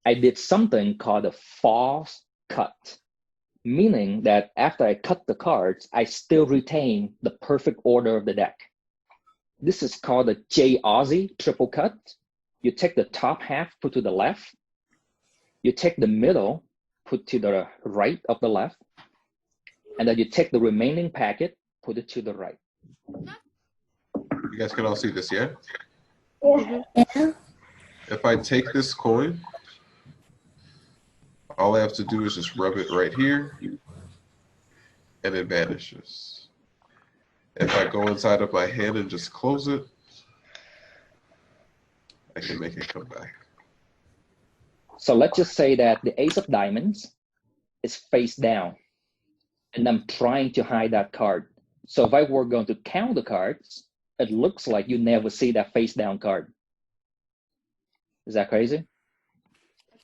I did something called a false cut, meaning that after I cut the cards, I still retain the perfect order of the deck. This is called a J Aussie triple cut. You take the top half, put to the left. You take the middle, put to the right of the left. And then you take the remaining packet, put it to the right. You guys can all see this, yeah? Yeah. If I take this coin, all I have to do is just rub it right here, and it vanishes. If I go inside of my hand and just close it, I can make it come back. So let's just say that the ace of diamonds is face down, and I'm trying to hide that card. So if I were going to count the cards, it looks like you never see that face down card. Is that crazy?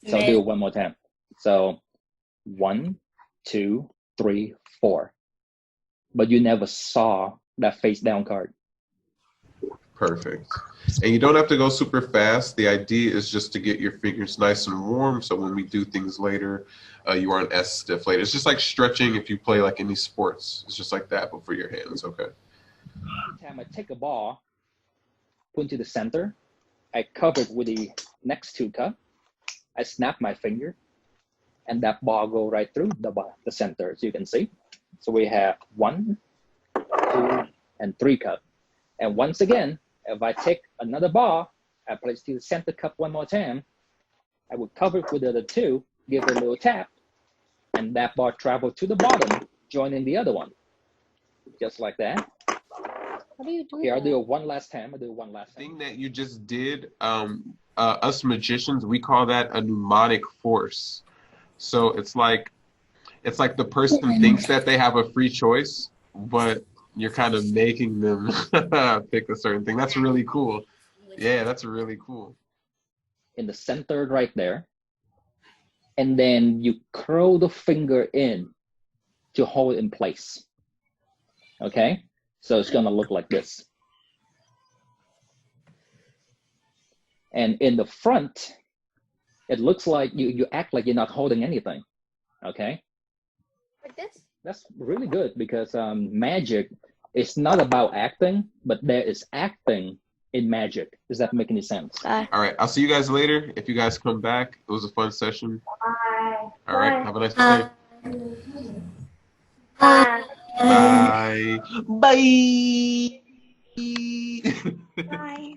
So I'll do it one more time. So 1, 2, 3, 4. But you never saw that face down card. Perfect. And you don't have to go super fast. The idea is just to get your fingers nice and warm, so when we do things later, you aren't as stiff later. It's just like stretching if you play like any sports. It's just like that, but for your hands, okay? Every time I take a ball, put into the center, I cover it with the next 2 cup, I snap my finger, and that ball go right through the center, as you can see. So we have 1, 2, and 3 cup. And once again, if I take another ball, I place to the center cup one more time, I will cover it with the other 2, give it a little tap, and that ball travel to the bottom, joining the other one. Just like that. How do you do Here, that? I'll do it one last time. The thing that you just did, us magicians, we call that a mnemonic force. So it's like the person thinks that they have a free choice, but you're kind of making them pick a certain thing. That's really cool. Yeah, that's really cool. In the center right there. And then you curl the finger in to hold it in place. Okay? So it's gonna look like this. And in the front, it looks like you act like you're not holding anything. Okay? Like this? That's really good because magic is not about acting, but there is acting in magic. Does that make any sense? All right, I'll see you guys later. If you guys come back, it was a fun session. Bye. All right, have a nice day. Bye. Bye. Bye. Bye.